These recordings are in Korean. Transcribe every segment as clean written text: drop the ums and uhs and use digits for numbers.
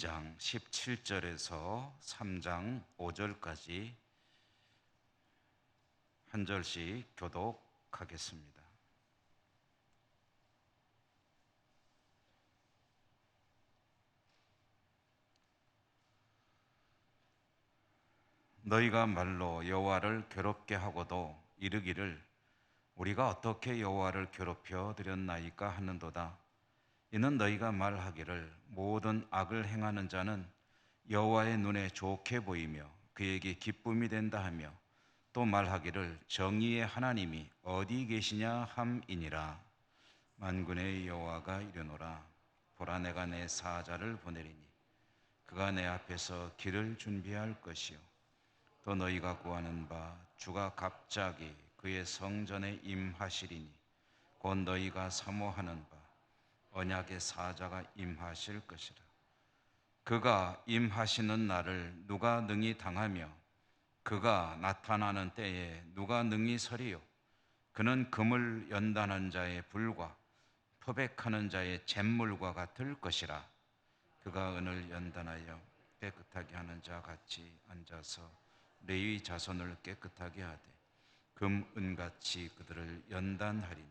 2장 17절에서 3장 5절까지 한 절씩 교독하겠습니다. 너희가 말로 여호와를 괴롭게 하고도 이르기를 우리가 어떻게 여호와를 괴롭혀 드렸나이까 하는도다. 이는 너희가 말하기를 모든 악을 행하는 자는 여호와의 눈에 좋게 보이며 그에게 기쁨이 된다 하며 또 말하기를 정의의 하나님이 어디 계시냐 함이니라. 만군의 여호와가 이르노라. 보라, 내가 내 사자를 보내리니 그가 내 앞에서 길을 준비할 것이요 또 너희가 구하는 바 주가 갑자기 그의 성전에 임하시리니 곧 너희가 사모하는 바 언약의 사자가 임하실 것이라. 그가 임하시는 날을 누가 능히 당하며 그가 나타나는 때에 누가 능히 서리요. 그는 금을 연단한 자의 불과 포백하는 자의 잿물과 같을 것이라. 그가 은을 연단하여 깨끗하게 하는 자 같이 앉아서 레위 자손을 깨끗하게 하되 금, 은같이 그들을 연단하리니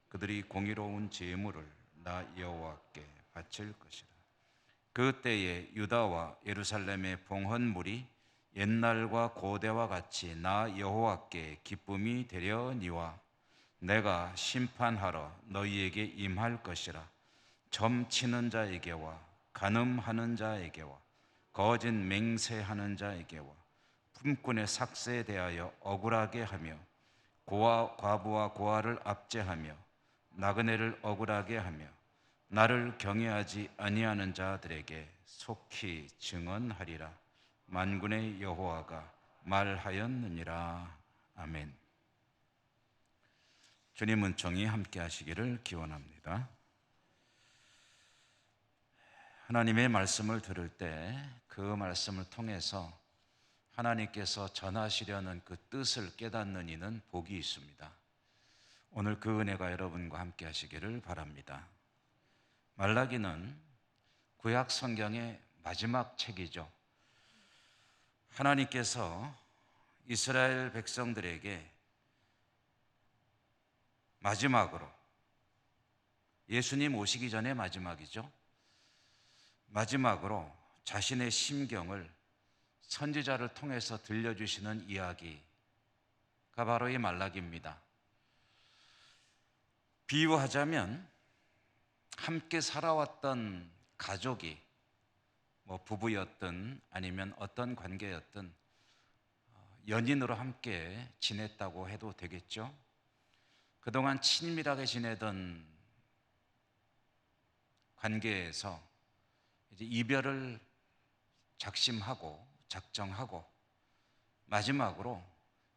그들이 공의로운 제물을 나 여호와께 바칠 것이라. 그때에 유다와 예루살렘의 봉헌물이 옛날과 고대와 같이 나 여호와께 기쁨이 되려니와 내가 심판하러 너희에게 임할 것이라. 점치는 자에게와 간음하는 자에게와 거짓 맹세하는 자에게와 품꾼의 삭세에 대하여 억울하게 하며 과부와 고아를 압제하며 나그네를 억울하게 하며 나를 경외하지 아니하는 자들에게 속히 증언하리라. 만군의 여호와가 말하였느니라. 아멘. 주님 은총이 함께 하시기를 기원합니다. 하나님의 말씀을 들을 때 그 말씀을 통해서 하나님께서 전하시려는 그 뜻을 깨닫는 이는 복이 있습니다. 오늘 그 은혜가 여러분과 함께 하시기를 바랍니다. 말라기는 구약 성경의 마지막 책이죠. 하나님께서 이스라엘 백성들에게 마지막으로, 예수님 오시기 전에 마지막이죠. 마지막으로 자신의 심경을 선지자를 통해서 들려주시는 이야기가 바로 이 말라기입니다. 비유하자면 함께 살아왔던 가족이 부부였든 아니면 어떤 관계였든 연인으로 함께 지냈다고 해도 되겠죠. 그동안 친밀하게 지내던 관계에서 이제 이별을 작심하고 작정하고 마지막으로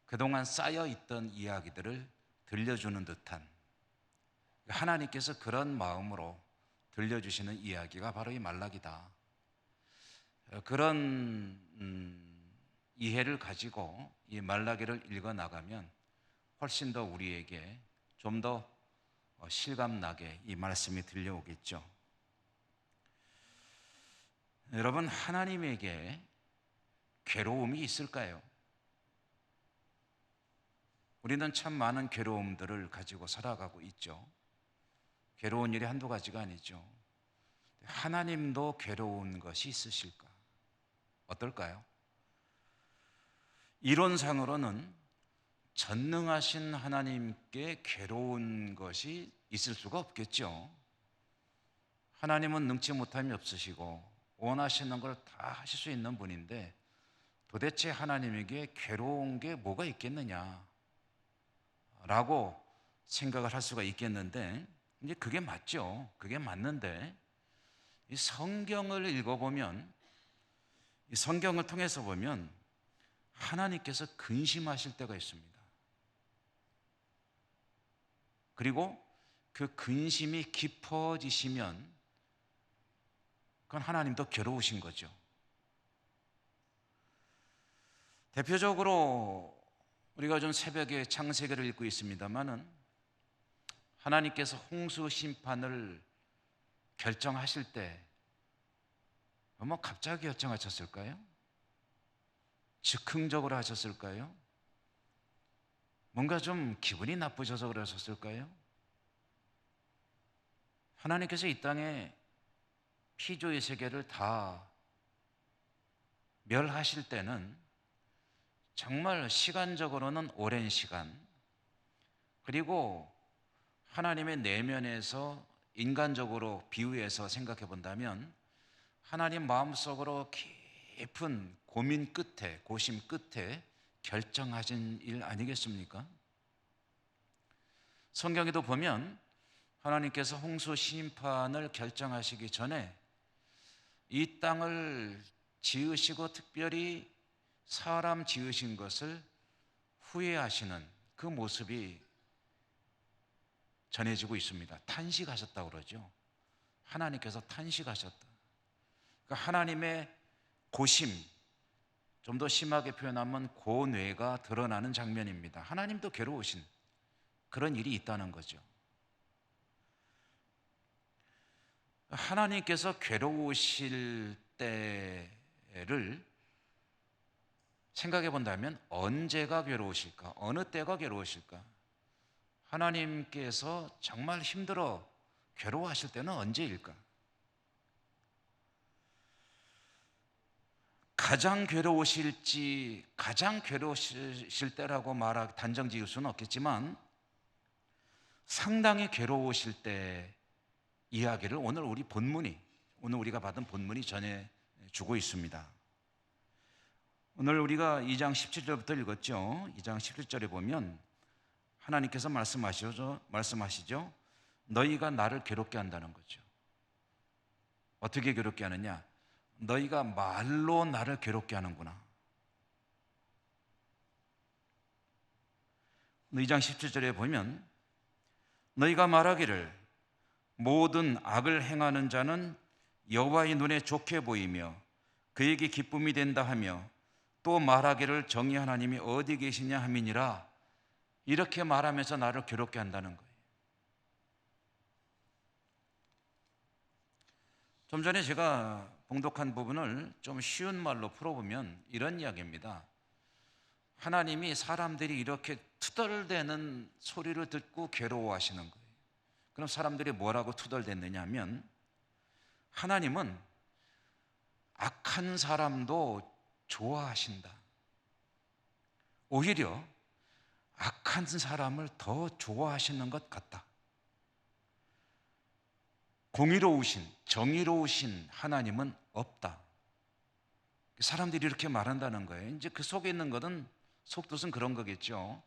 그동안 쌓여있던 이야기들을 들려주는 듯한, 하나님께서 그런 마음으로 들려주시는 이야기가 바로 이 말라기다. 그런 이해를 가지고 이 말라기를 읽어나가면 훨씬 더 우리에게 좀 더 실감나게 이 말씀이 들려오겠죠. 여러분, 하나님에게 괴로움이 있을까요? 우리는 참 많은 괴로움들을 가지고 살아가고 있죠. 괴로운 일이 한두 가지가 아니죠. 하나님도 괴로운 것이 있으실까? 어떨까요? 이론상으로는 전능하신 하나님께 괴로운 것이 있을 수가 없겠죠. 하나님은 능치 못함이 없으시고 원하시는 걸 다 하실 수 있는 분인데 도대체 하나님에게 괴로운 게 뭐가 있겠느냐 라고 생각을 할 수가 있겠는데, 이제 그게 맞죠. 그게 맞는데 이 성경을 읽어보면, 이 성경을 통해서 보면 하나님께서 근심하실 때가 있습니다. 그리고 그 근심이 깊어지시면 그건 하나님도 괴로우신 거죠. 대표적으로 우리가 좀 새벽에 창세기를 읽고 있습니다마는 하나님께서 홍수 심판을 결정하실 때 뭐 갑자기 결정하셨을까요? 즉흥적으로 하셨을까요? 뭔가 좀 기분이 나쁘셔서 그러셨을까요? 하나님께서 이 땅에 피조의 세계를 다 멸하실 때는 정말 시간적으로는 오랜 시간, 그리고 하나님의 내면에서 인간적으로 비유해서 생각해 본다면 하나님 마음속으로 깊은 고민 끝에, 고심 끝에 결정하신 일 아니겠습니까? 성경에도 보면 하나님께서 홍수 심판을 결정하시기 전에 이 땅을 지으시고 특별히 사람 지으신 것을 후회하시는 그 모습이 전해지고 있습니다. 탄식하셨다고 그러죠. 하나님께서 탄식하셨다. 그러니까 하나님의 고심, 좀 더 심하게 표현하면 고뇌가 드러나는 장면입니다. 하나님도 괴로우신 그런 일이 있다는 거죠. 하나님께서 괴로우실 때를 생각해 본다면 언제가 괴로우실까? 어느 때가 괴로우실까? 하나님께서 정말 힘들어 괴로워하실 때는 언제일까? 가장 괴로우실지 가장 괴로우실 때라고 단정 지을 수는 없겠지만 상당히 괴로우실 때 이야기를 오늘 우리가 받은 본문이 전해주고 있습니다. 오늘 우리가 2장 17절부터 읽었죠. 2장 17절에 보면 하나님께서 말씀하시죠. 너희가 나를 괴롭게 한다는 거죠. 어떻게 괴롭게 하느냐? 너희가 말로 나를 괴롭게 하는구나. 2장 17절에 보면 너희가 말하기를 모든 악을 행하는 자는 여호와의 눈에 좋게 보이며 그에게 기쁨이 된다 하며 또 말하기를 정의 하나님이 어디 계시냐 함이니라. 이렇게 말하면서 나를 괴롭게 한다는 거예요. 좀 전에 제가 봉독한 부분을 좀 쉬운 말로 풀어보면 이런 이야기입니다. 하나님이 사람들이 이렇게 투덜대는 소리를 듣고 괴로워하시는 거예요. 그럼 사람들이 뭐라고 투덜댔느냐 하면 하나님은 악한 사람도 좋아하신다. 오히려 악한 사람을 더 좋아하시는 것 같다. 공의로우신, 정의로우신 하나님은 없다. 사람들이 이렇게 말한다는 거예요. 이제 그 속에 있는 것은 속뜻은 그런 거겠죠.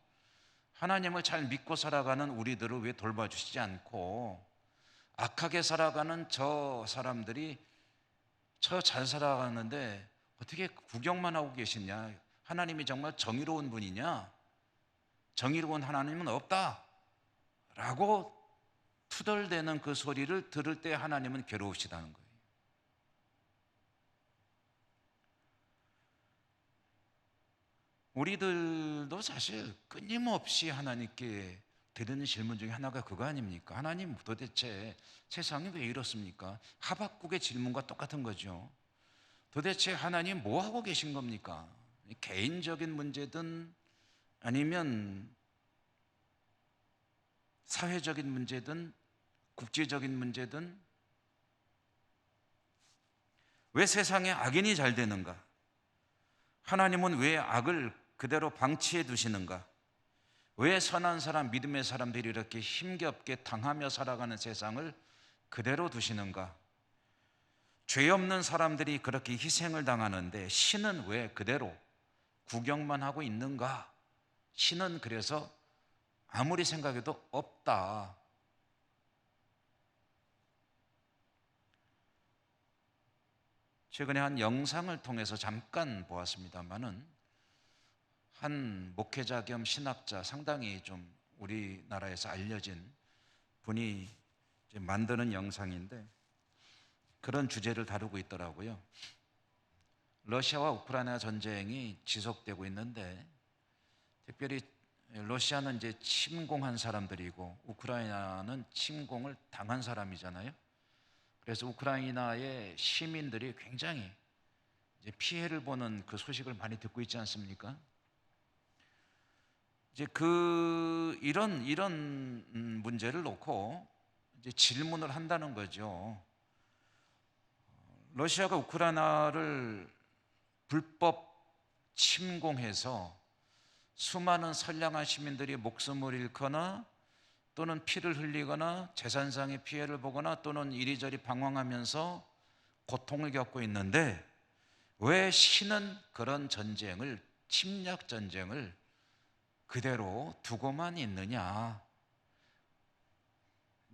하나님을 잘 믿고 살아가는 우리들을 왜 돌봐주시지 않고 악하게 살아가는 저 사람들이 저 잘 살아가는데 어떻게 구경만 하고 계시냐? 하나님이 정말 정의로운 분이냐? 정의로운 하나님은 없다 라고 투덜대는 그 소리를 들을 때 하나님은 괴로우시다는 거예요. 우리들도 사실 끊임없이 하나님께 드리는 질문 중에 하나가 그거 아닙니까? 하나님 도대체 세상이 왜 이렇습니까? 하박국의 질문과 똑같은 거죠. 도대체 하나님 뭐 하고 계신 겁니까? 개인적인 문제든 아니면 사회적인 문제든 국제적인 문제든 왜 세상에 악인이 잘 되는가? 하나님은 왜 악을 그대로 방치해 두시는가? 왜 선한 사람, 믿음의 사람들이 이렇게 힘겹게 당하며 살아가는 세상을 그대로 두시는가? 죄 없는 사람들이 그렇게 희생을 당하는데 신은 왜 그대로 구경만 하고 있는가? 신은 그래서 아무리 생각해도 없다. 최근에 한 영상을 통해서 잠깐 보았습니다만은 한 목회자 겸 신학자, 상당히 좀 우리나라에서 알려진 분이 만드는 영상인데 그런 주제를 다루고 있더라고요. 러시아와 우크라이나 전쟁이 지속되고 있는데 특별히 러시아는 이제 침공한 사람들이고 우크라이나는 침공을 당한 사람이잖아요. 그래서 우크라이나의 시민들이 굉장히 이제 피해를 보는 그 소식을 많이 듣고 있지 않습니까? 이제 이런 문제를 놓고 이제 질문을 한다는 거죠. 러시아가 우크라이나를 불법 침공해서 수많은 선량한 시민들이 목숨을 잃거나 또는 피를 흘리거나 재산상의 피해를 보거나 또는 이리저리 방황하면서 고통을 겪고 있는데 왜 신은 그런 전쟁을, 침략 전쟁을 그대로 두고만 있느냐?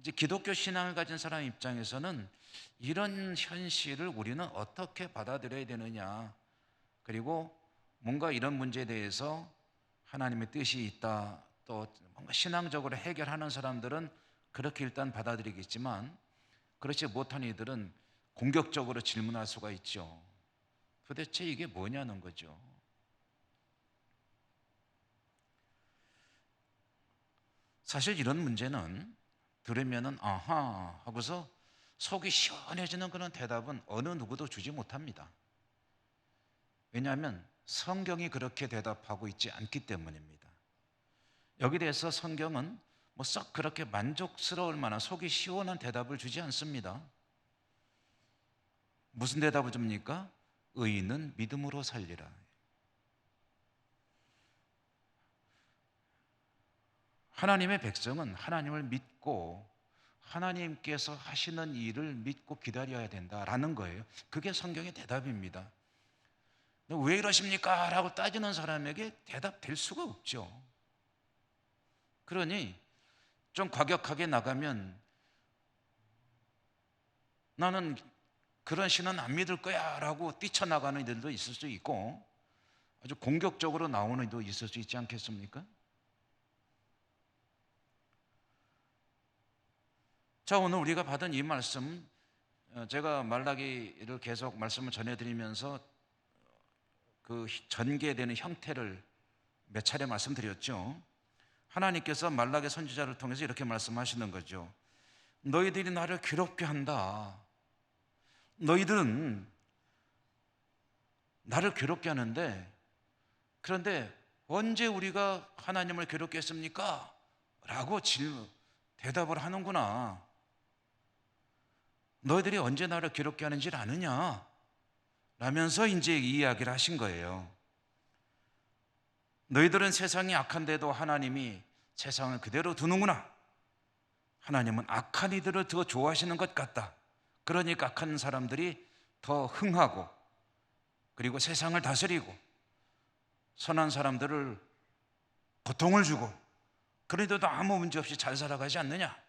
이제 기독교 신앙을 가진 사람 입장에서는 이런 현실을 우리는 어떻게 받아들여야 되느냐? 그리고 뭔가 이런 문제에 대해서 하나님의 뜻이 있다, 또 뭔가 신앙적으로 해결하는 사람들은 그렇게 일단 받아들이겠지만 그렇지 못한 이들은 공격적으로 질문할 수가 있죠. 도대체 이게 뭐냐는 거죠. 사실 이런 문제는 들으면은 아하 하고서 속이 시원해지는 그런 대답은 어느 누구도 주지 못합니다. 왜냐하면 성경이 그렇게 대답하고 있지 않기 때문입니다. 여기에 대해서 성경은 뭐 썩 그렇게 만족스러울 만한 속이 시원한 대답을 주지 않습니다. 무슨 대답을 줍니까? 의인은 믿음으로 살리라. 하나님의 백성은 하나님을 믿고 하나님께서 하시는 일을 믿고 기다려야 된다라는 거예요. 그게 성경의 대답입니다. 왜 이러십니까? 라고 따지는 사람에게 대답될 수가 없죠. 그러니 좀 과격하게 나가면 나는 그런 신은 안 믿을 거야 라고 뛰쳐나가는 이들도 있을 수 있고 아주 공격적으로 나오는 이도 있을 수 있지 않겠습니까? 자, 오늘 우리가 받은 이 말씀, 제가 말라기를 계속 말씀을 전해드리면서 그 전개되는 형태를 몇 차례 말씀드렸죠. 하나님께서 말라기 선지자를 통해서 이렇게 말씀하시는 거죠. 너희들이 나를 괴롭게 한다. 너희들은 나를 괴롭게 하는데 그런데 언제 우리가 하나님을 괴롭게 했습니까? 라고 대답을 하는구나. 너희들이 언제 나를 괴롭게 하는지를 아느냐? 라면서 이제 이 이야기를 하신 거예요. 너희들은 세상이 악한데도 하나님이 세상을 그대로 두는구나. 하나님은 악한 이들을 더 좋아하시는 것 같다. 그러니까 악한 사람들이 더 흥하고 그리고 세상을 다스리고 선한 사람들을 고통을 주고 그래도 아무 문제 없이 잘 살아가지 않느냐?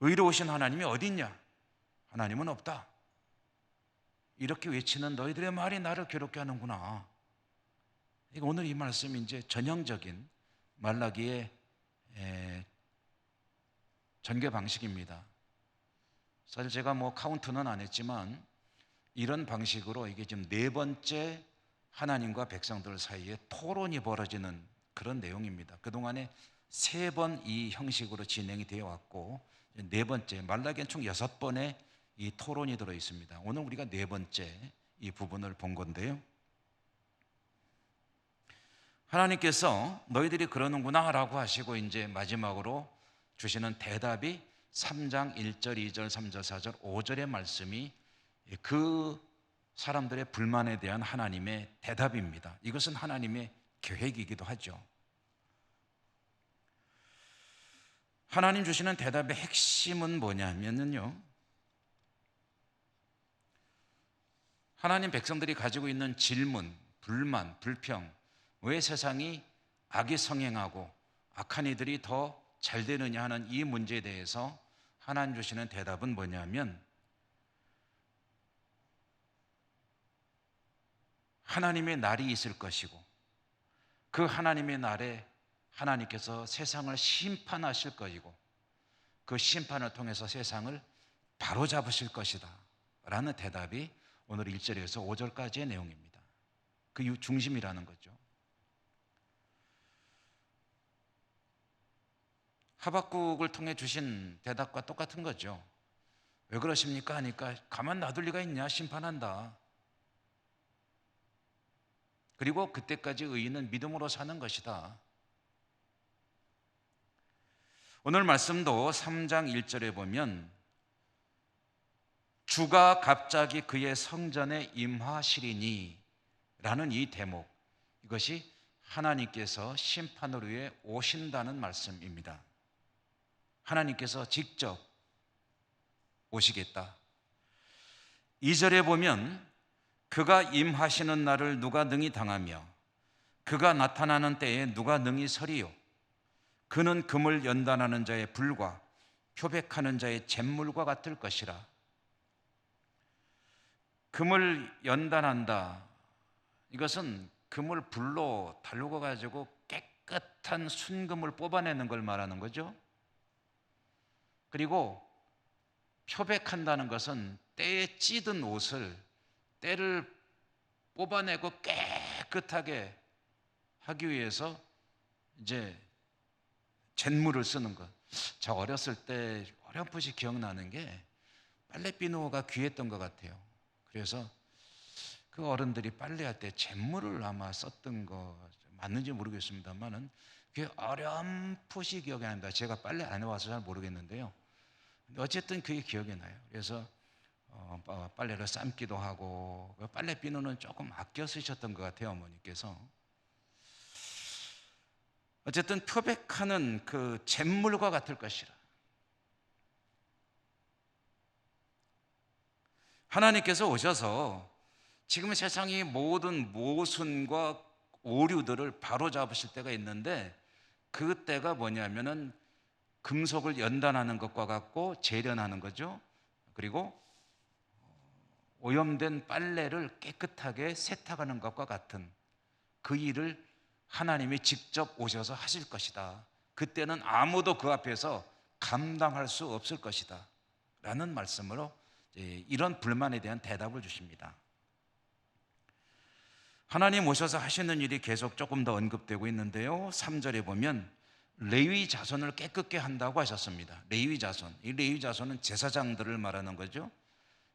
의로우신 하나님이 어디 있냐? 하나님은 없다. 이렇게 외치는 너희들의 말이 나를 괴롭게 하는구나. 오늘 이 말씀이 이제 전형적인 말라기의 전개 방식입니다. 사실 제가 뭐 카운트는 안 했지만 이런 방식으로 이게 지금 네 번째 하나님과 백성들 사이에 토론이 벌어지는 그런 내용입니다. 그동안에 세 번 이 형식으로 진행이 되어 왔고 네 번째 말라기엔 총 6번의 이 토론이 들어 있습니다. 오늘 우리가 네 번째 이 부분을 본 건데요. 하나님께서 너희들이 그러는구나 라고 하시고 이제 마지막으로 주시는 대답이 3장 1절, 2절, 3절, 4절, 5절의 말씀이 그 사람들의 불만에 대한 하나님의 대답입니다. 이것은 하나님의 계획이기도 하죠. 하나님 주시는 대답의 핵심은 뭐냐면요, 하나님 백성들이 가지고 있는 질문, 불만, 불평, 왜 세상이 악이 성행하고 악한 이들이 더 잘 되느냐 하는 이 문제에 대해서 하나님 주시는 대답은 뭐냐면 하나님의 날이 있을 것이고 그 하나님의 날에 하나님께서 세상을 심판하실 것이고 그 심판을 통해서 세상을 바로잡으실 것이다 라는 대답이 오늘 1절에서 5절까지의 내용입니다. 그 중심이라는 거죠. 하박국을 통해 주신 대답과 똑같은 거죠. 왜 그러십니까? 하니까 가만 놔둘 리가 있냐? 심판한다. 그리고 그때까지 의인은 믿음으로 사는 것이다. 오늘 말씀도 3장 1절에 보면 주가 갑자기 그의 성전에 임하시리니 라는 이 대목, 이것이 하나님께서 심판을 위해 오신다는 말씀입니다. 하나님께서 직접 오시겠다. 2절에 보면 그가 임하시는 날을 누가 능히 당하며 그가 나타나는 때에 누가 능히 서리요. 그는 금을 연단하는 자의 불과 표백하는 자의 잿물과 같을 것이라. 금을 연단한다. 이것은 금을 불로 다루고 가지고 깨끗한 순금을 뽑아내는 걸 말하는 거죠. 그리고 표백한다는 것은 때에 찌든 옷을 때를 뽑아내고 깨끗하게 하기 위해서 이제 잿물을 쓰는 것. 저 어렸을 때 어렴풋이 기억나는 게 빨래 비누가 귀했던 것 같아요. 그래서 그 어른들이 빨래할 때 잿물을 아마 썼던 거 맞는지 모르겠습니다만은 그게 어렴풋이 기억이 납니다. 제가 빨래 안 해와서 잘 모르겠는데요. 어쨌든 그게 기억이 나요. 그래서 빨래를 삶기도 하고 빨래 비누는 조금 아껴 쓰셨던 것 같아요, 어머니께서. 어쨌든 표백하는 그 잿물과 같을 것이라. 하나님께서 오셔서 지금 세상의 모든 모순과 오류들을 바로잡으실 때가 있는데, 그 때가 뭐냐면은 금속을 연단하는 것과 같고 재련하는 거죠. 그리고 오염된 빨래를 깨끗하게 세탁하는 것과 같은 그 일을 하나님이 직접 오셔서 하실 것이다. 그때는 아무도 그 앞에서 감당할 수 없을 것이다 라는 말씀으로 이런 불만에 대한 대답을 주십니다. 하나님 오셔서 하시는 일이 계속 조금 더 언급되고 있는데요, 3절에 보면 레위 자손을 깨끗게 한다고 하셨습니다. 레위 자손, 이 레위 자손은 제사장들을 말하는 거죠.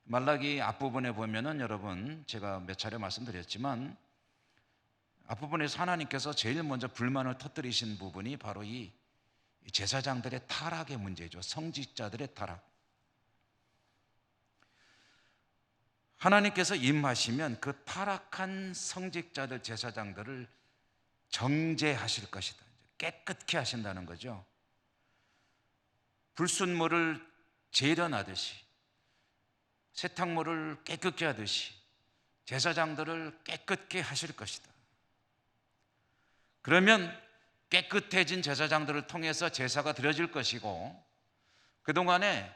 말라기 앞부분에 보면은 여러분, 제가 몇 차례 말씀드렸지만 앞부분에서 하나님께서 제일 먼저 불만을 터뜨리신 부분이 바로 이 제사장들의 타락의 문제죠. 성직자들의 타락. 하나님께서 임하시면 그 타락한 성직자들, 제사장들을 정죄하실 것이다. 깨끗게 하신다는 거죠. 불순물을 재련하듯이, 세탁물을 깨끗게 하듯이 제사장들을 깨끗게 하실 것이다. 그러면 깨끗해진 제사장들을 통해서 제사가 드려질 것이고, 그동안에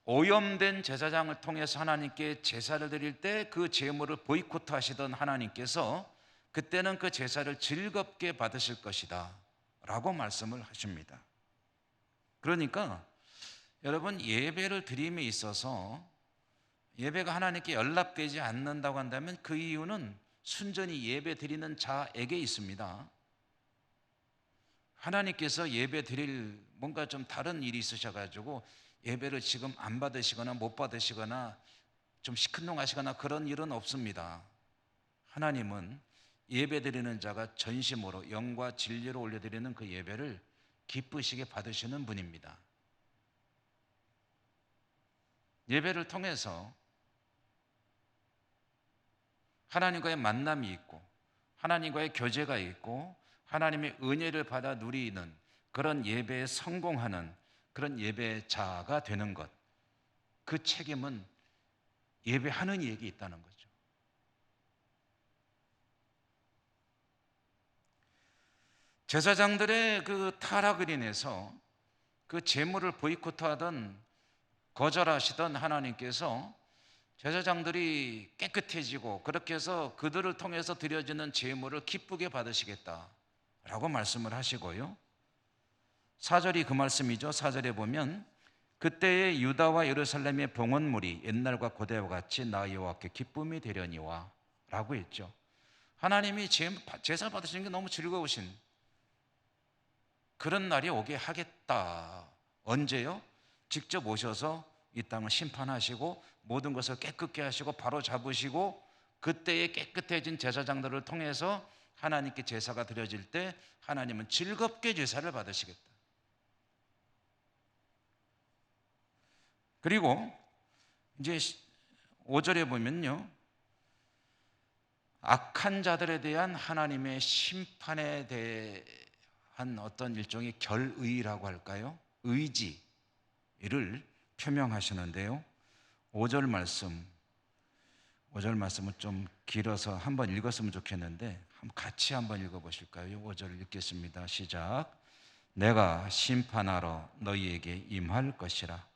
오염된 제사장을 통해서 하나님께 제사를 드릴 때 그 제물을 보이콧 하시던 하나님께서 그때는 그 제사를 즐겁게 받으실 것이다 라고 말씀을 하십니다. 그러니까 여러분, 예배를 드림에 있어서 예배가 하나님께 연락되지 않는다고 한다면 그 이유는 순전히 예배 드리는 자에게 있습니다. 하나님께서 예배 드릴 뭔가 좀 다른 일이 있으셔가지고 예배를 지금 안 받으시거나 못 받으시거나 좀 시큰둥하시거나 그런 일은 없습니다. 하나님은 예배 드리는 자가 전심으로 영과 진리로 올려드리는 그 예배를 기쁘시게 받으시는 분입니다. 예배를 통해서 하나님과의 만남이 있고 하나님과의 교제가 있고 하나님의 은혜를 받아 누리는 그런 예배에 성공하는 그런 예배자가 되는 것, 그 책임은 예배하는 이에게 있다는 거죠. 제사장들의 그 타락을 인해서 그 제물을 보이콧하던 거절하시던 하나님께서 제사장들이 깨끗해지고 그렇게 해서 그들을 통해서 드려지는 제물을 기쁘게 받으시겠다라고 말씀을 하시고요, 4절이 그 말씀이죠. 4절에 보면 그때의 유다와 예루살렘의 봉헌물이 옛날과 고대와 같이 나 여호와께 기쁨이 되려니와 라고 했죠. 하나님이 제사 받으시는 게 너무 즐거우신 그런 날이 오게 하겠다. 언제요? 직접 오셔서 이 땅을 심판하시고 모든 것을 깨끗게 하시고 바로 잡으시고 그때의 깨끗해진 제사장들을 통해서 하나님께 제사가 드려질 때 하나님은 즐겁게 제사를 받으시겠다. 그리고 이제 5절에 보면요, 악한 자들에 대한 하나님의 심판에 대한 어떤 일종의 결의라고 할까요? 의지를 표명하시는데요. 5절 말씀은 좀 길어서 한번 읽었으면 좋겠는데 같이 한번 읽어보실까요? 5절 읽겠습니다. 시작. 내가 심판하러 너희에게 임할 것이라.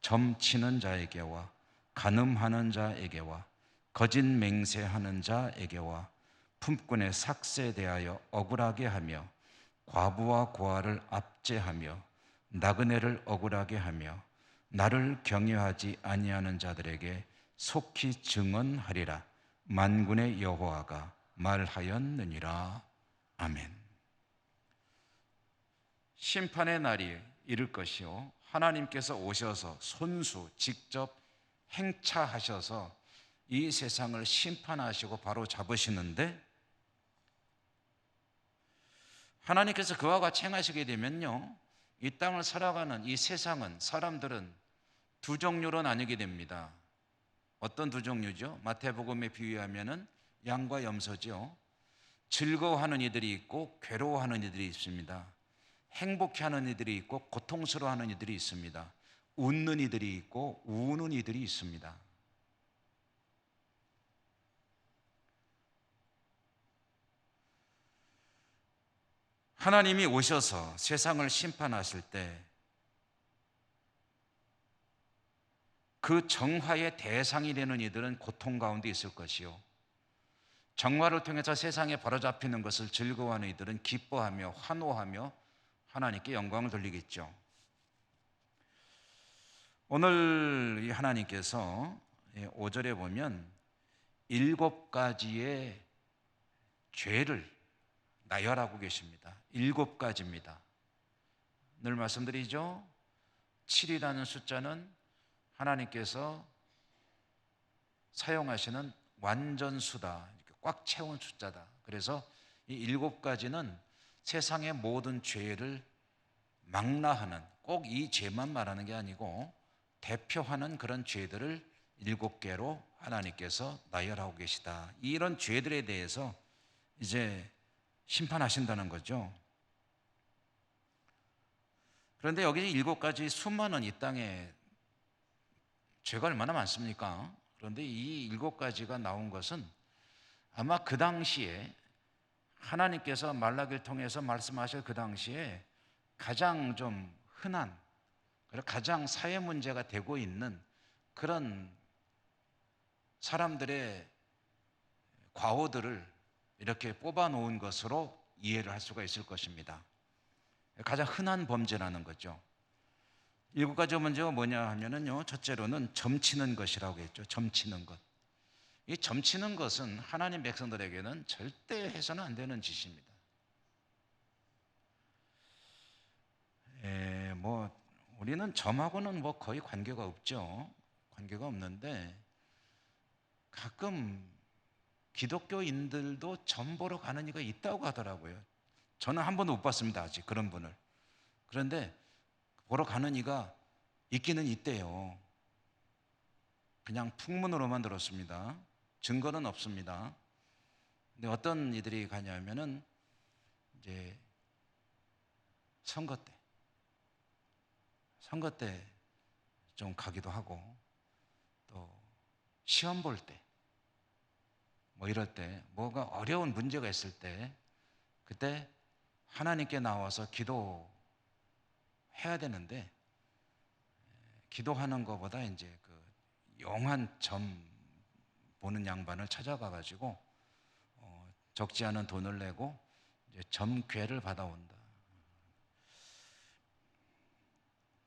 점치는 자에게와 간음하는 자에게와 거짓 맹세하는 자에게와 품꾼의 삭세에 대하여 억울하게 하며 과부와 고아를 압제하며 나그네를 억울하게 하며 나를 경외하지 아니하는 자들에게 속히 증언하리라. 만군의 여호와가 말하였느니라. 아멘. 심판의 날이 이를 것이요, 하나님께서 오셔서 손수 직접 행차하셔서 이 세상을 심판하시고 바로 잡으시는데, 하나님께서 그와 같이 행하시게 되면요, 이 땅을 살아가는 이 세상은, 사람들은 두 종류로 나뉘게 됩니다. 어떤 두 종류죠? 마태복음에 비유하면은 양과 염소죠. 즐거워하는 이들이 있고 괴로워하는 이들이 있습니다. 행복해하는 이들이 있고 고통스러워하는 이들이 있습니다. 웃는 이들이 있고 우는 이들이 있습니다. 하나님이 오셔서 세상을 심판하실 때 그 정화의 대상이 되는 이들은 고통 가운데 있을 것이요, 정화를 통해서 세상에 바로잡히는 것을 즐거워하는 이들은 기뻐하며 환호하며 하나님께 영광을 돌리겠죠. 오늘 이 하나님께서 5절에 보면 7가지의 죄를 나열하고 계십니다. 7가지입니다. 늘 말씀드리죠, 7이라는 숫자는 하나님께서 사용하시는 완전수다, 꽉 채운 숫자다. 그래서 이 7가지는 세상의 모든 죄를 망라하는, 꼭 이 죄만 말하는 게 아니고 대표하는 그런 죄들을 7개로 하나님께서 나열하고 계시다. 이런 죄들에 대해서 이제 심판하신다는 거죠. 그런데 여기 7가지 수많은 이 땅에 죄가 얼마나 많습니까? 그런데 이 7가지가 나온 것은 아마 그 당시에 하나님께서 말라기를 통해서 말씀하실 그 당시에 가장 좀 흔한, 그리고 가장 사회 문제가 되고 있는 그런 사람들의 과오들을 이렇게 뽑아 놓은 것으로 이해를 할 수가 있을 것입니다. 가장 흔한 범죄라는 거죠. 7가지 문제가 뭐냐 하면은요, 첫째로는 점치는 것이라고 했죠. 점치는 것. 이 점치는 것은 하나님 백성들에게는 절대 해서는 안 되는 짓입니다. 우리는 점하고는 거의 관계가 없죠. 관계가 없는데 가끔 기독교인들도 점 보러 가는 이가 있다고 하더라고요. 저는 한 번도 못 봤습니다, 아직 그런 분을. 그런데 보러 가는 이가 있기는 있대요. 그냥 풍문으로만 들었습니다. 증거는 없습니다. 근데 어떤 이들이 가냐면은 이제 선거 때 좀 가기도 하고, 또 시험 볼 때, 이럴 때, 뭐가 어려운 문제가 있을 때, 그때 하나님께 나와서 기도해야 되는데, 기도하는 것보다 이제 그 영한 점 보는 양반을 찾아가 가지고 적지 않은 돈을 내고 이제 점괘를 받아온다.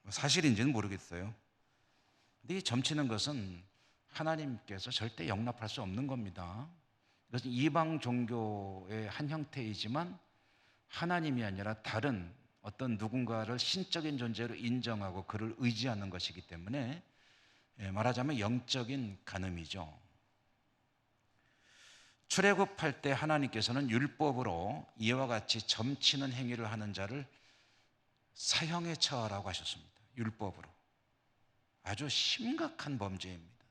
사실인지는 모르겠어요. 근데 이 점치는 것은 하나님께서 절대 용납할 수 없는 겁니다. 이것은 이방 종교의 한 형태이지만 하나님이 아니라 다른 어떤 누군가를 신적인 존재로 인정하고 그를 의지하는 것이기 때문에 말하자면 영적인 간음이죠. 출애굽할 때 하나님께서는 율법으로 이와 같이 점치는 행위를 하는 자를 사형에 처하라고 하셨습니다. 율법으로. 아주 심각한 범죄입니다.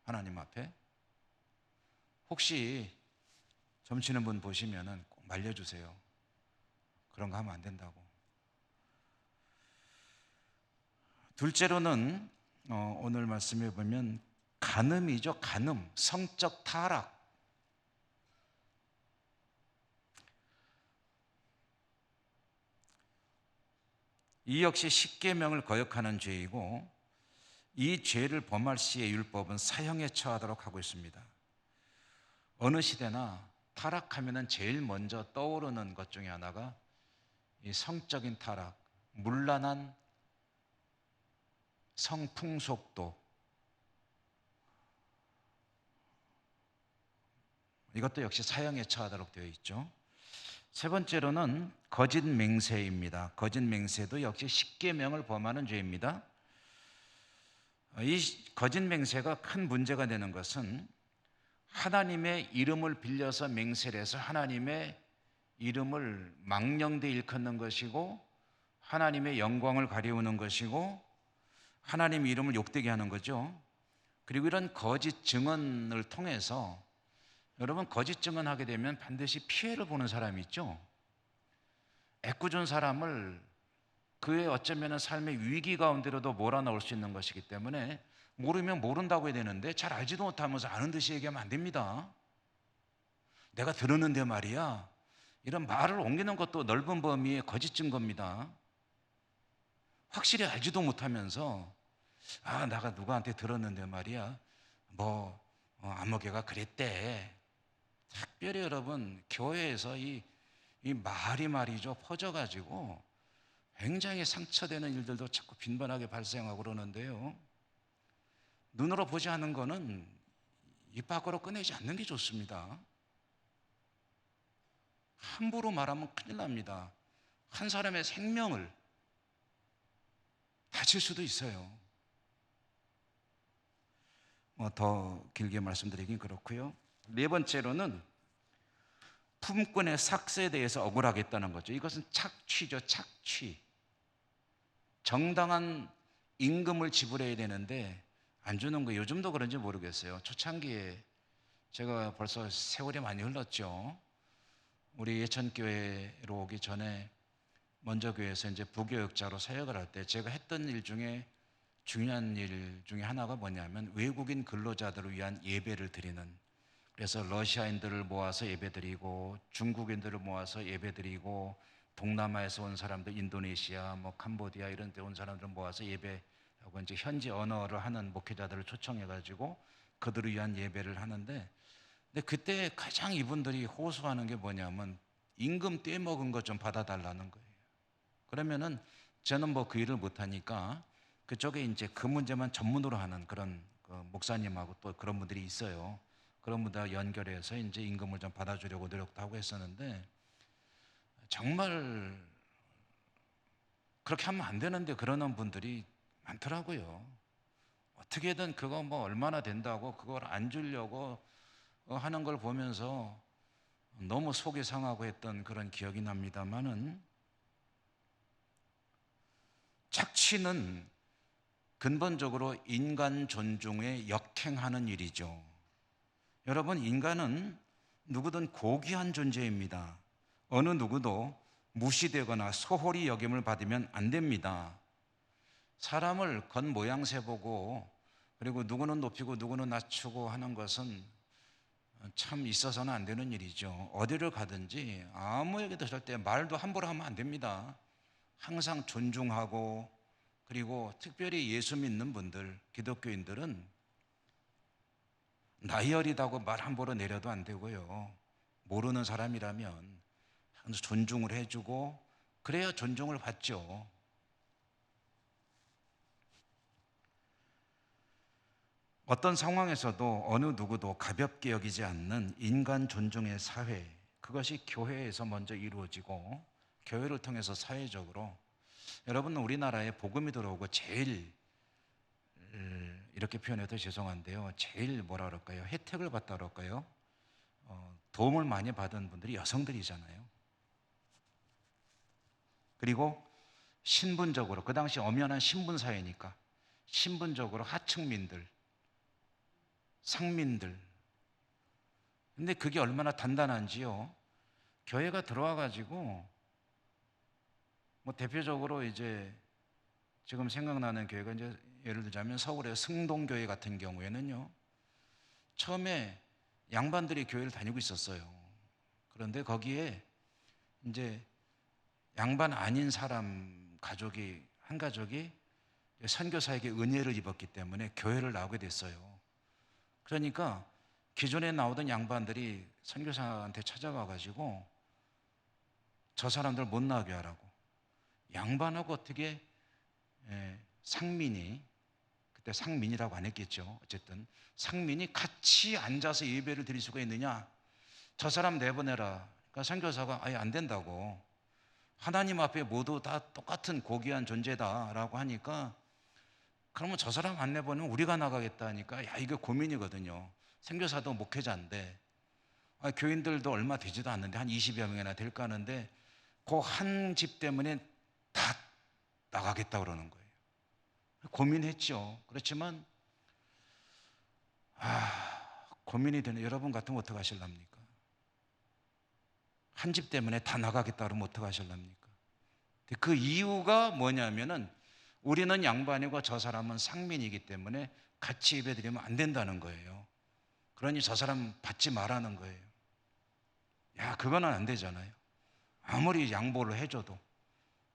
하나님 앞에. 혹시 점치는 분 보시면은 꼭 말려주세요. 그런 거 하면 안 된다고. 둘째로는 오늘 말씀해 보면 간음이죠. 간음, 성적 타락. 이 역시 십계명을 거역하는 죄이고, 이 죄를 범할 시에 율법은 사형에 처하도록 하고 있습니다. 어느 시대나 타락하면은 제일 먼저 떠오르는 것 중에 하나가 이 성적인 타락, 문란한 성풍속도, 이것도 역시 사형에 처하도록 되어 있죠. 세 번째로는 거짓 맹세입니다. 거짓 맹세도 역시 십계명을 범하는 죄입니다. 이 거짓 맹세가 큰 문제가 되는 것은 하나님의 이름을 빌려서 맹세를 해서 하나님의 이름을 망령되이 일컫는 것이고, 하나님의 영광을 가리우는 것이고, 하나님 이름을 욕되게 하는 거죠. 그리고 이런 거짓 증언을 통해서, 여러분, 거짓 증언하게 되면 반드시 피해를 보는 사람이 있죠. 애꿎은 사람을 그의 어쩌면 삶의 위기 가운데로도 몰아넣을 수 있는 것이기 때문에 모르면 모른다고 해야 되는데, 잘 알지도 못하면서 아는 듯이 얘기하면 안 됩니다. 내가 들었는데 말이야, 이런 말을 옮기는 것도 넓은 범위의 거짓 증거입니다. 확실히 알지도 못하면서 내가 누구한테 들었는데 말이야, 안목애가 그랬대. 특별히 여러분, 교회에서 이 말이 말이죠, 퍼져가지고 굉장히 상처되는 일들도 자꾸 빈번하게 발생하고 그러는데요. 눈으로 보지 않은 거는 입 밖으로 꺼내지 않는 게 좋습니다. 함부로 말하면 큰일 납니다. 한 사람의 생명을 다칠 수도 있어요. 더 길게 말씀드리긴 그렇고요. 네 번째로는 품꾼의 삭세에 대해서 억울하겠다는 거죠. 이것은 착취죠, 착취. 정당한 임금을 지불해야 되는데 안 주는 거, 요즘도 그런지 모르겠어요. 초창기에 제가 벌써 세월이 많이 흘렀죠. 우리 예천교회로 오기 전에 먼저 교회에서 이제 부교역자로 사역을 할 때 제가 했던 일 중에 중요한 일 중에 하나가 뭐냐면 외국인 근로자들을 위한 예배를 드리는, 그래서 러시아인들을 모아서 예배드리고 중국인들을 모아서 예배드리고 동남아에서 온 사람들, 인도네시아, 캄보디아 이런 데 온 사람들 모아서 예배하고 이제 현지 언어를 하는 목회자들을 초청해 가지고 그들을 위한 예배를 하는데, 근데 그때 가장 이분들이 호소하는 게 뭐냐면 임금 떼먹은 것 좀 받아달라는 거예요. 그러면은 저는 그 일을 못하니까 그쪽에 이제 그 문제만 전문으로 하는 그런 목사님하고 또 그런 분들이 있어요. 그런 분들 연결해서 이제 임금을 좀 받아주려고 노력도 하고 했었는데, 정말 그렇게 하면 안 되는데 그러는 분들이 많더라고요. 어떻게든 그거 얼마나 된다고 그걸 안 주려고 하는 걸 보면서 너무 속이 상하고 했던 그런 기억이 납니다만은, 착취는 근본적으로 인간 존중에 역행하는 일이죠. 여러분, 인간은 누구든 고귀한 존재입니다. 어느 누구도 무시되거나 소홀히 여김을 받으면 안 됩니다. 사람을 겉모양새 보고 그리고 누구는 높이고 누구는 낮추고 하는 것은 참 있어서는 안 되는 일이죠. 어디를 가든지 아무에게도 절대 말도 함부로 하면 안 됩니다. 항상 존중하고, 그리고 특별히 예수 믿는 분들, 기독교인들은 나이 어리다고 말 함부로 내려도 안 되고요. 모르는 사람이라면 항상 존중을 해주고 그래야 존중을 받죠. 어떤 상황에서도 어느 누구도 가볍게 여기지 않는 인간 존중의 사회, 그것이 교회에서 먼저 이루어지고 교회를 통해서 사회적으로, 여러분, 우리나라에 복음이 들어오고 제일 이렇게 표현해도 죄송한데요. 제일 뭐라 그럴까요? 혜택을 받다 그럴까요? 도움을 많이 받은 분들이 여성들이잖아요. 그리고 신분적으로 그 당시 엄연한 신분 사회니까 신분적으로 하층민들, 상민들. 근데 그게 얼마나 단단한지요. 교회가 들어와 가지고 뭐 대표적으로 이제 지금 생각나는 교회가 이제 예를 들자면 서울의 승동교회 같은 경우에는요. 처음에 양반들이 교회를 다니고 있었어요. 그런데 거기에 이제 양반 아닌 사람 가족이 한 가족이 선교사에게 은혜를 입었기 때문에 교회를 나오게 됐어요. 그러니까 기존에 나오던 양반들이 선교사한테 찾아가 가지고 저 사람들 못 나오게 하라고. 양반하고 어떻게 상민이, 그때 상민이라고 안 했겠죠. 어쨌든 상민이 같이 앉아서 예배를 드릴 수가 있느냐? 저 사람 내보내라. 그러니까 선교사가 아예 안 된다고. 하나님 앞에 모두 다 똑같은 고귀한 존재다라고 하니까 그러면 저 사람 안 내보내면 우리가 나가겠다 하니까 야, 이게 고민이거든요. 선교사도 목회자인데 교인들도 얼마 되지도 않는데 한 20여 명이나 될까 하는데 그 한 집 때문에 다 나가겠다 그러는 거예요. 고민했죠. 그렇지만 고민이 되는 여러분 같으면 어떻게 하실랍니까? 한 집 때문에 다 나가겠다 그러면 어떻게 하실랍니까? 그 이유가 뭐냐면은 우리는 양반이고 저 사람은 상민이기 때문에 같이 예배드리면 안 된다는 거예요. 그러니 저 사람 받지 말라는 거예요. 야, 그거는 안 되잖아요. 아무리 양보를 해줘도.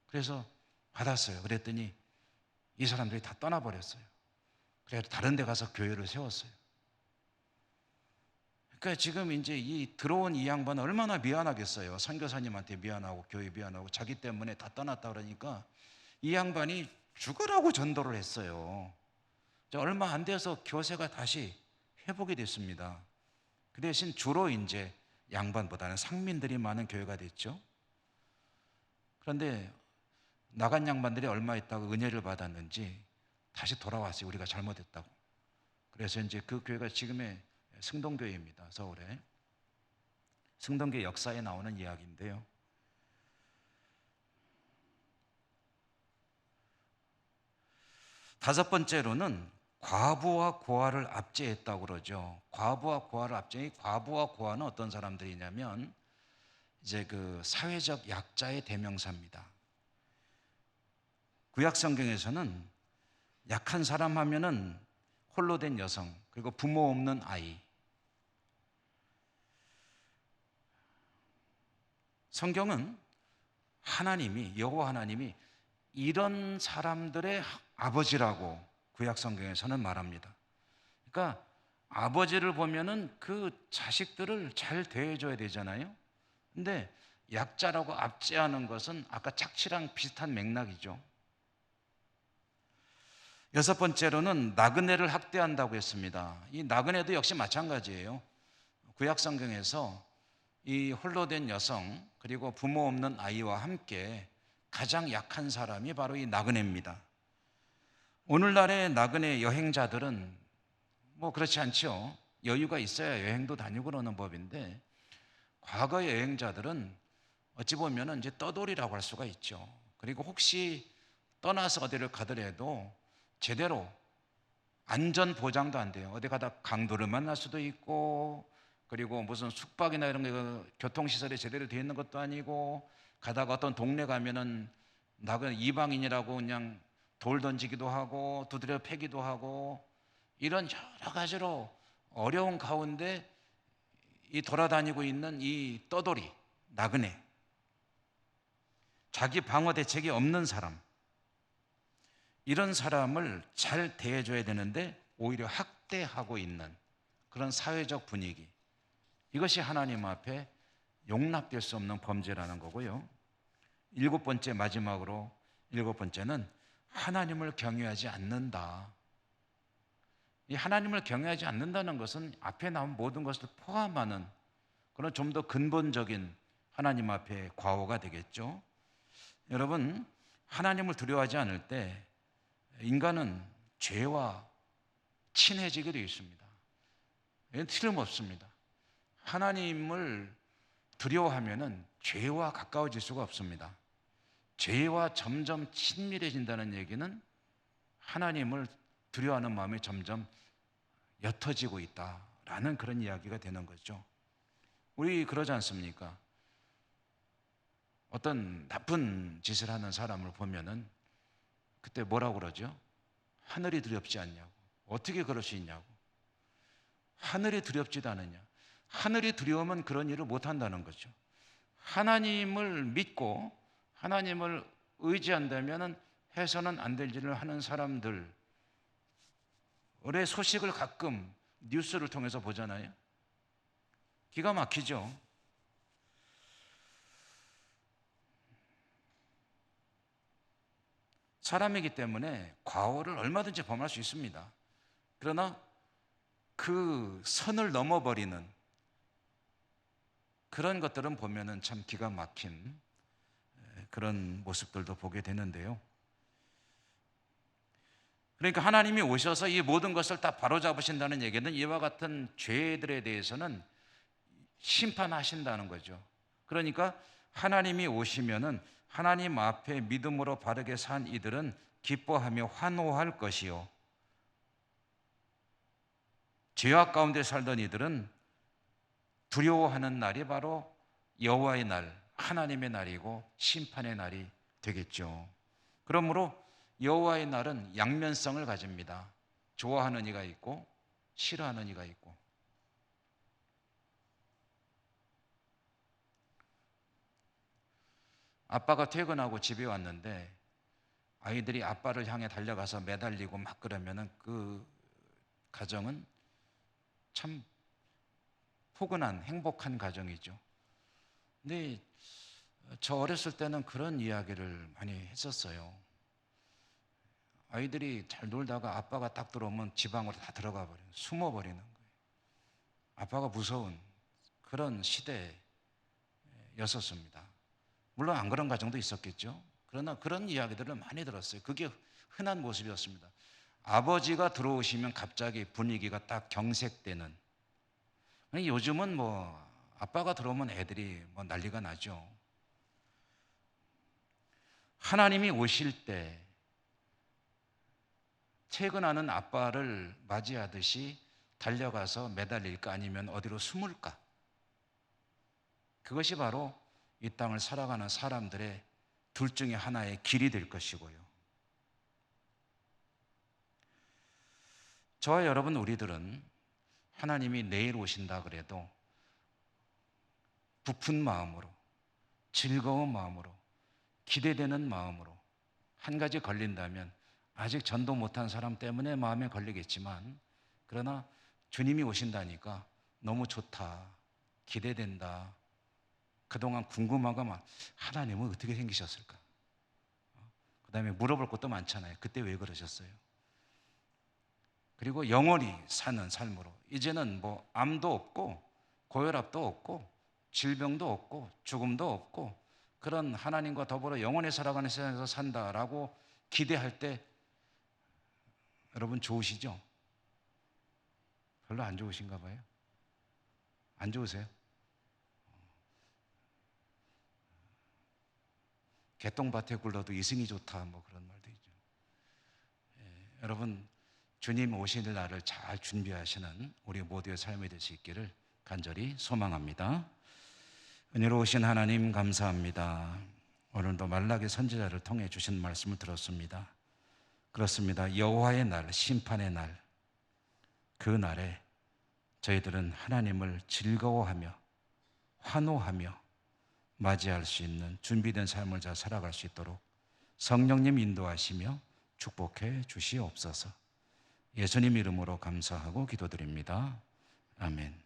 그래서 받았어요. 그랬더니 이 사람들이 다 떠나버렸어요. 그래서 다른 데 가서 교회를 세웠어요. 그러니까 지금 이제 이 들어온 이 양반은 얼마나 미안하겠어요. 선교사님한테 미안하고 교회 미안하고 자기 때문에 다 떠났다 그러니까 이 양반이 죽으라고 전도를 했어요. 얼마 안 돼서 교세가 다시 회복이 됐습니다. 그 대신 주로 이제 양반보다는 상민들이 많은 교회가 됐죠. 그런데 나간 양반들이 얼마 있다가 은혜를 받았는지 다시 돌아왔어요. 우리가 잘못했다고. 그래서 이제 그 교회가 지금의 승동교회입니다. 서울에. 승동교회 역사에 나오는 이야기인데요. 다섯 번째로는 과부와 고아를 압제했다고 그러죠. 과부와 고아를 과부와 고아는 어떤 사람들이냐면 이제 그 사회적 약자의 대명사입니다. 구약 성경에서는 약한 사람 하면은 홀로 된 여성, 그리고 부모 없는 아이. 성경은 여호와 하나님이 이런 사람들의 아버지라고 구약 성경에서는 말합니다. 그러니까 아버지를 보면은 그 자식들을 잘 대해줘야 되잖아요. 근데 약자라고 압제하는 것은 아까 착취랑 비슷한 맥락이죠. 여섯 번째로는 나그네를 학대한다고 했습니다. 이 나그네도 역시 마찬가지예요. 구약 성경에서 이 홀로 된 여성 그리고 부모 없는 아이와 함께 가장 약한 사람이 바로 이 나그네입니다. 오늘날의 나그네 여행자들은 뭐 그렇지 않죠. 여유가 있어야 여행도 다니고 그러는 법인데 과거의 여행자들은 어찌 보면 이제 떠돌이라고 할 수가 있죠. 그리고 혹시 떠나서 어디를 가더라도 제대로 안전 보장도 안 돼요. 어디 가다 강도를 만날 수도 있고 그리고 무슨 숙박이나 이런 거 교통시설이 제대로 되어 있는 것도 아니고 가다가 어떤 동네 가면은 나그네 이방인이라고 그냥 돌 던지기도 하고 두드려 패기도 하고 이런 여러 가지로 어려운 가운데 이 돌아다니고 있는 이 떠돌이 나그네, 자기 방어 대책이 없는 사람, 이런 사람을 잘 대해줘야 되는데 오히려 학대하고 있는 그런 사회적 분위기, 이것이 하나님 앞에 용납될 수 없는 범죄라는 거고요. 일곱 번째는 하나님을 경외하지 않는다. 이 하나님을 경외하지 않는다는 것은 앞에 나온 모든 것을 포함하는 그런 좀 더 근본적인 하나님 앞에 과오가 되겠죠. 여러분, 하나님을 두려워하지 않을 때 인간은 죄와 친해지게 되어 있습니다. 이건 틀림없습니다. 하나님을 두려워하면은 죄와 가까워질 수가 없습니다. 죄와 점점 친밀해진다는 얘기는 하나님을 두려워하는 마음이 점점 옅어지고 있다라는 그런 이야기가 되는 거죠. 우리 그러지 않습니까? 어떤 나쁜 짓을 하는 사람을 보면은 그때 뭐라고 그러죠? 하늘이 두렵지 않냐고. 어떻게 그럴 수 있냐고. 하늘이 두렵지도 않으냐. 하늘이 두려우면 그런 일을 못 한다는 거죠. 하나님을 믿고 하나님을 의지한다면 해서는 안 될 일을 하는 사람들의 소식을 가끔 뉴스를 통해서 보잖아요. 기가 막히죠. 사람이기 때문에 과오를 얼마든지 범할 수 있습니다. 그러나 그 선을 넘어버리는 그런 것들은 보면은 참 기가 막힌 그런 모습들도 보게 되는데요. 그러니까 하나님이 오셔서 이 모든 것을 다 바로잡으신다는 얘기는 이와 같은 죄들에 대해서는 심판하신다는 거죠. 그러니까 하나님이 오시면은 하나님 앞에 믿음으로 바르게 산 이들은 기뻐하며 환호할 것이요, 죄악 가운데 살던 이들은 두려워하는 날이 바로 여호와의 날, 하나님의 날이고 심판의 날이 되겠죠. 그러므로 여호와의 날은 양면성을 가집니다. 좋아하는 이가 있고 싫어하는 이가 있고. 아빠가 퇴근하고 집에 왔는데 아이들이 아빠를 향해 달려가서 매달리고 막 그러면은 그 가정은 참 포근한 행복한 가정이죠. 근데 저 어렸을 때는 그런 이야기를 많이 했었어요. 아이들이 잘 놀다가 아빠가 딱 들어오면 지방으로 다 들어가 버리는, 숨어버리는 거예요. 아빠가 무서운 그런 시대였었습니다. 물론 안 그런 가정도 있었겠죠. 그러나 그런 이야기들을 많이 들었어요. 그게 흔한 모습이었습니다. 아버지가 들어오시면 갑자기 분위기가 딱 경색되는. 요즘은 뭐 아빠가 들어오면 애들이 뭐 난리가 나죠. 하나님이 오실 때 퇴근하는 아빠를 맞이하듯이 달려가서 매달릴까 아니면 어디로 숨을까? 그것이 바로 이 땅을 살아가는 사람들의 둘 중에 하나의 길이 될 것이고요. 저와 여러분 우리들은 하나님이 내일 오신다 그래도 부푼 마음으로, 즐거운 마음으로, 기대되는 마음으로, 한 가지 걸린다면 아직 전도 못한 사람 때문에 마음에 걸리겠지만, 그러나 주님이 오신다니까 너무 좋다, 기대된다, 그동안 궁금하고 막 하나님은 어떻게 생기셨을까? 그 다음에 물어볼 것도 많잖아요. 그때 왜 그러셨어요? 그리고 영원히 사는 삶으로 이제는 뭐 암도 없고 고혈압도 없고 질병도 없고 죽음도 없고 그런 하나님과 더불어 영원히 살아가는 세상에서 산다라고 기대할 때 여러분 좋으시죠? 별로 안 좋으신가 봐요. 안 좋으세요? 개똥밭에 굴러도 이승이 좋다 뭐 그런 말도 있죠. 여러분 주님 오실 날을 잘 준비하시는 우리 모두의 삶이 될 수 있기를 간절히 소망합니다. 은혜로우신 하나님 감사합니다. 오늘도 말라기 선지자를 통해 주신 말씀을 들었습니다. 그렇습니다. 여호와의 날, 심판의 날, 그 날에 저희들은 하나님을 즐거워하며 환호하며 맞이할 수 있는 준비된 삶을 잘 살아갈 수 있도록 성령님 인도하시며 축복해 주시옵소서. 예수님 이름으로 감사하고 기도드립니다. 아멘.